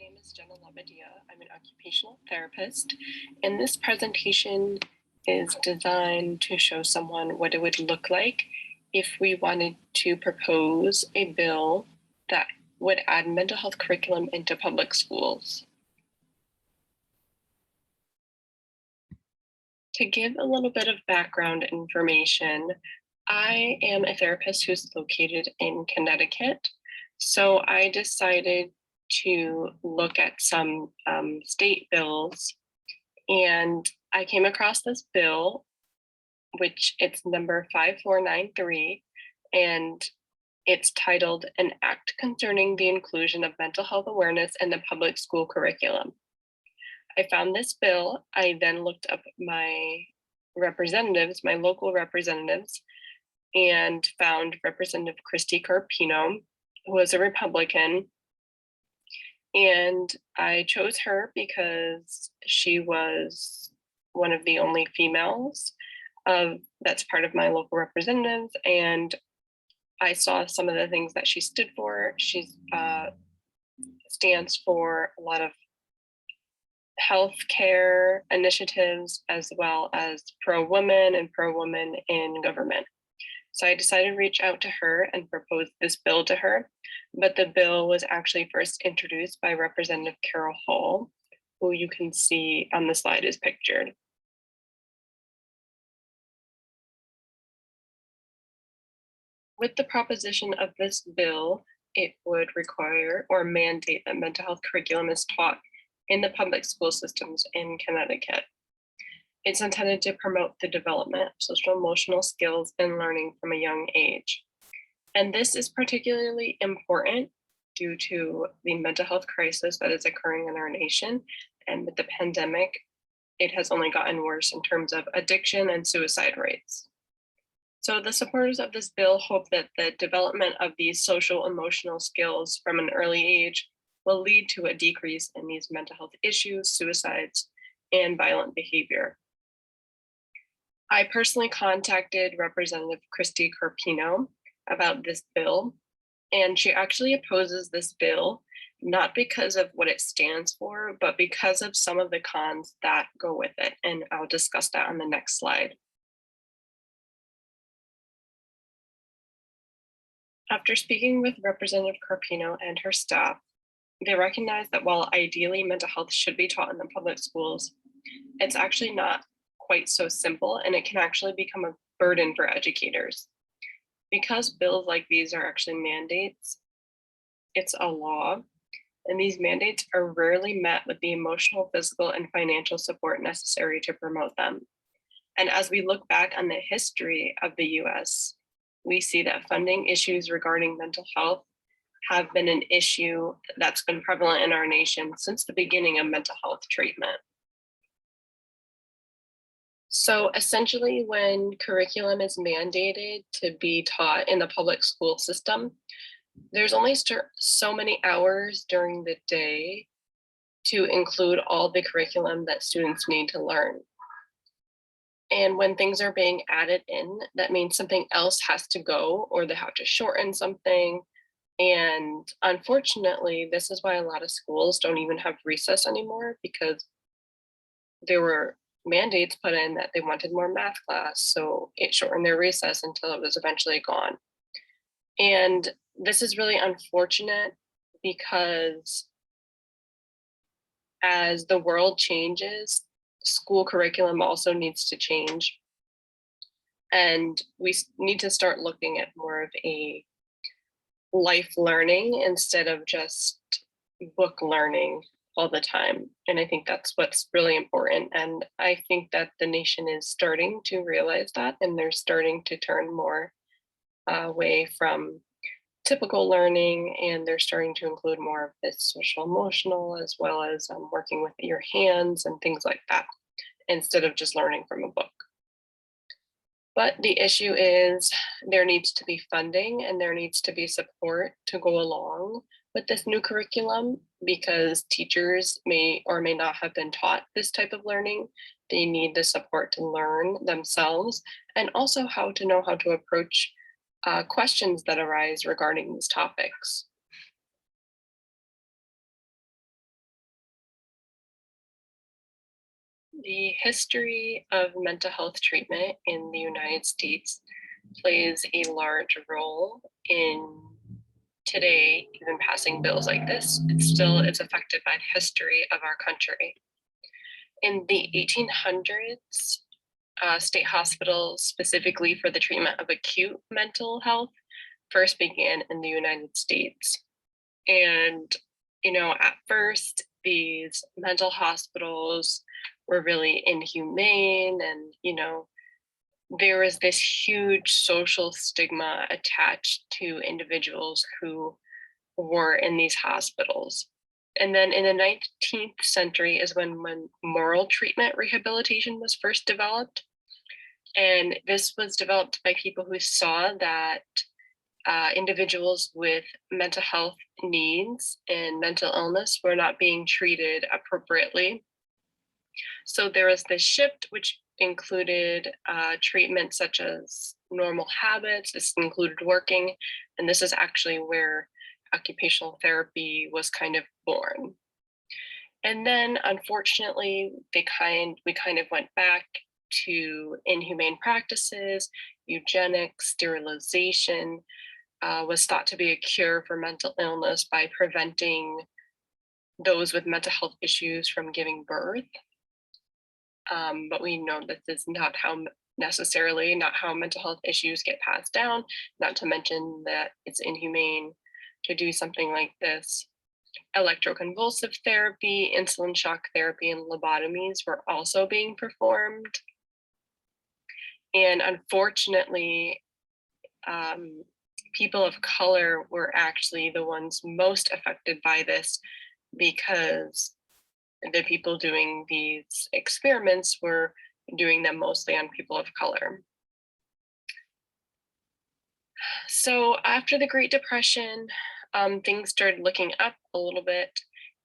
name is Jenna Labadia. I'm an occupational therapist, and this presentation is designed to show someone what it would look like if we wanted to propose a bill that would add mental health curriculum into public schools. To give a little bit of background information, I am a therapist who's located in Connecticut. So I decided to look at some state bills, and I came across this bill, which it's number 5493, and it's titled An Act Concerning the Inclusion of Mental Health Awareness in the Public School Curriculum. I found this bill. I then looked up my representatives, my local representatives, and found Representative Christy Carpino, who was a Republican. And I chose her because she was one of the only females that's part of my local representatives. And I saw some of the things that she stood for. She stands for a lot of healthcare initiatives, as well as pro-women and pro-women in government. So I decided to reach out to her and propose this bill to her. But the bill was actually first introduced by Representative Carol Hall, who you can see on the slide is pictured. With the proposition of this bill, it would require or mandate that mental health curriculum is taught in the public school systems in Connecticut. It's intended to promote the development of social emotional skills and learning from a young age. And this is particularly important due to the mental health crisis that is occurring in our nation. And with the pandemic, it has only gotten worse in terms of addiction and suicide rates. So the supporters of this bill hope that the development of these social emotional skills from an early age will lead to a decrease in these mental health issues, suicides, and violent behavior. I personally contacted Representative Christy Carpino about this bill, and she actually opposes this bill, not because of what it stands for, but because of some of the cons that go with it. And I'll discuss that on the next slide. After speaking with Representative Carpino and her staff, they recognize that while ideally mental health should be taught in the public schools, it's actually not quite so simple, and it can actually become a burden for educators. Because bills like these are actually mandates, it's a law, and these mandates are rarely met with the emotional, physical, and financial support necessary to promote them. And as we look back on the history of the US, we see that funding issues regarding mental health have been an issue that's been prevalent in our nation since the beginning of mental health treatment. So essentially, when curriculum is mandated to be taught in the public school system, there's only so many hours during the day to include all the curriculum that students need to learn. And when things are being added in, that means something else has to go, or they have to shorten something. And unfortunately, this is why a lot of schools don't even have recess anymore, because there were mandates put in that they wanted more math class. So it shortened their recess until it was eventually gone. And this is really unfortunate because as the world changes, school curriculum also needs to change. And we need to start looking at more of a life learning instead of just book learning all the time. And I think that's what's really important. And I think that the nation is starting to realize that, and they're starting to turn more away from typical learning, and they're starting to include more of this social emotional, as well as working with your hands and things like that, instead of just learning from a book. But the issue is there needs to be funding and there needs to be support to go along with this new curriculum, because teachers may or may not have been taught this type of learning. They need the support to learn themselves, and also how to know how to approach questions that arise regarding these topics. The history of mental health treatment in the United States plays a large role in today even passing bills like this. It's affected by the history of our country. In the 1800s, state hospitals specifically for the treatment of acute mental health first began in the United States. And, at first, these mental hospitals were really inhumane and, there was this huge social stigma attached to individuals who were in these hospitals. And then in the 19th century is when moral treatment rehabilitation was first developed. And this was developed by people who saw that individuals with mental health needs and mental illness were not being treated appropriately. So there was this shift, which included treatment such as normal habits. This included working, and this is actually where occupational therapy was kind of born. And then, unfortunately, we kind of went back to inhumane practices, eugenics, sterilization, was thought to be a cure for mental illness by preventing those with mental health issues from giving birth. But we know that this is not how necessarily not how mental health issues get passed down, not to mention that it's inhumane to do something like this. Electroconvulsive therapy, insulin shock therapy, and lobotomies were also being performed. And unfortunately, people of color were actually the ones most affected by this because the people doing these experiments were doing them mostly on people of color. So after the Great Depression, things started looking up a little bit.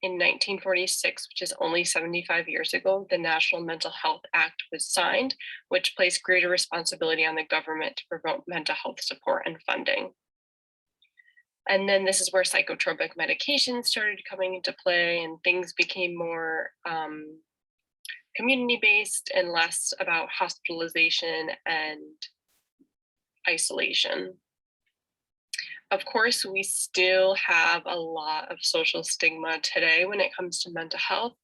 In 1946, which is only 75 years ago, the National Mental Health Act was signed, which placed greater responsibility on the government to promote mental health support and funding. And then this is where psychotropic medications started coming into play, and things became more community-based and less about hospitalization and isolation. Of course, we still have a lot of social stigma today when it comes to mental health,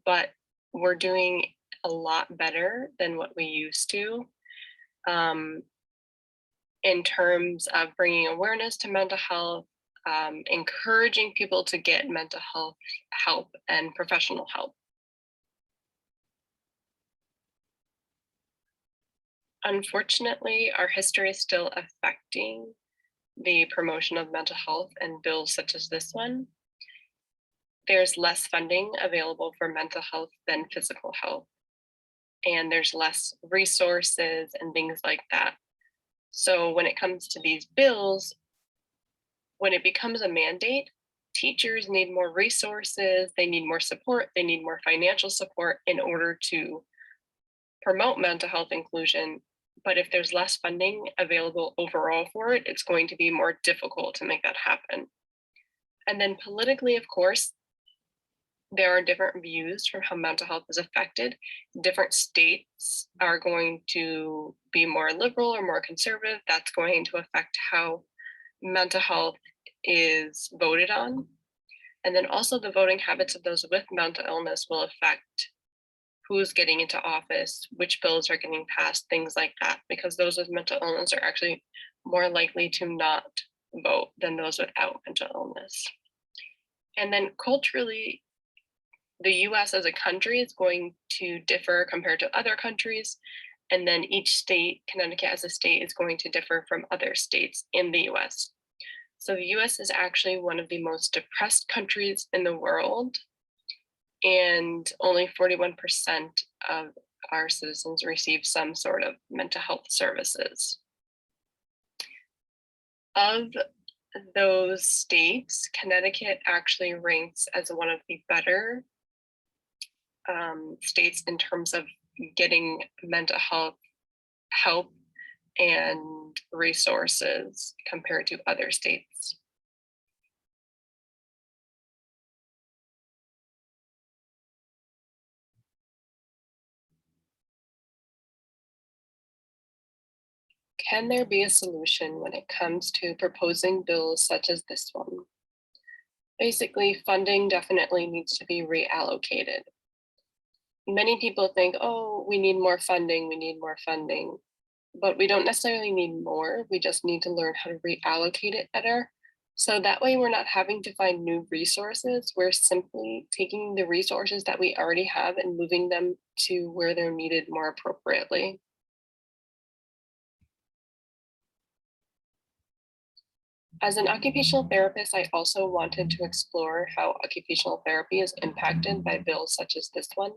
but we're doing a lot better than what we used to um, in terms of bringing awareness to mental health, encouraging people to get mental health help and professional help. Unfortunately, our history is still affecting the promotion of mental health and bills such as this one. There's less funding available for mental health than physical health, and there's less resources and things like that. So when it comes to these bills, when it becomes a mandate, teachers need more resources, they need more support, they need more financial support in order to promote mental health inclusion. But if there's less funding available overall for it, it's going to be more difficult to make that happen. And then politically, of course, there are different views for how mental health is affected. Different states are going to be more liberal or more conservative. That's going to affect how mental health is voted on. And then also the voting habits of those with mental illness will affect who's getting into office, which bills are getting passed, things like that, because those with mental illness are actually more likely to not vote than those without mental illness. And then culturally, the US as a country is going to differ compared to other countries. And then each state, Connecticut as a state, is going to differ from other states in the US. So the US is actually one of the most depressed countries in the world, and only 41% of our citizens receive some sort of mental health services. Of those states, Connecticut actually ranks as one of the better states in terms of getting mental health help and resources compared to other states. Can there be a solution when it comes to proposing bills such as this one? Basically, funding definitely needs to be reallocated. Many people think, oh, we need more funding, we need more funding. But we don't necessarily need more. We just need to learn how to reallocate it better. So that way, we're not having to find new resources. We're simply taking the resources that we already have and moving them to where they're needed more appropriately. As an occupational therapist, I also wanted to explore how occupational therapy is impacted by bills such as this one.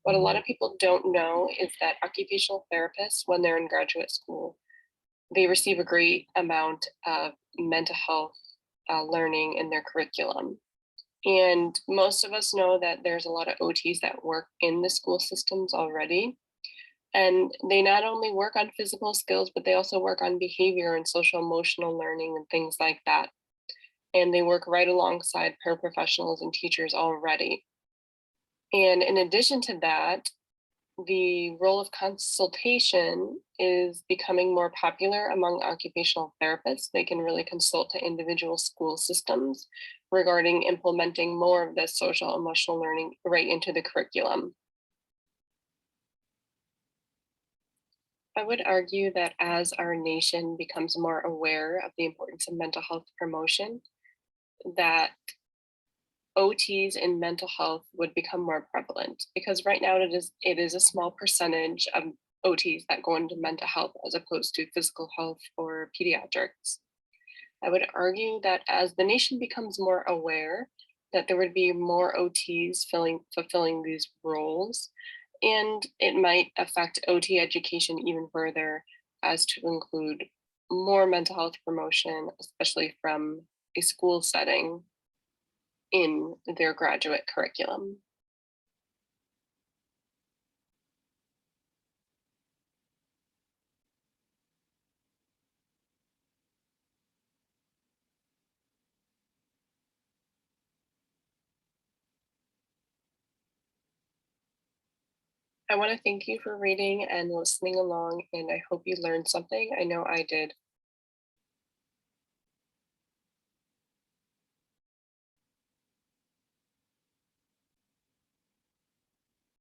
What a lot of people don't know is that occupational therapists, when they're in graduate school, they receive a great amount of mental health learning in their curriculum. And most of us know that there's a lot of OTs that work in the school systems already. And they not only work on physical skills, but they also work on behavior and social emotional learning and things like that. And they work right alongside paraprofessionals and teachers already. And in addition to that, the role of consultation is becoming more popular among occupational therapists. They can really consult to individual school systems regarding implementing more of this social emotional learning right into the curriculum. I would argue that as our nation becomes more aware of the importance of mental health promotion, that OTs in mental health would become more prevalent because right now it is a small percentage of OTs that go into mental health as opposed to physical health or pediatrics. I would argue that as the nation becomes more aware, that there would be more OTs fulfilling these roles, and it might affect OT education even further as to include more mental health promotion, especially from a school setting in their graduate curriculum. I want to thank you for reading and listening along, and I hope you learned something. I know I did.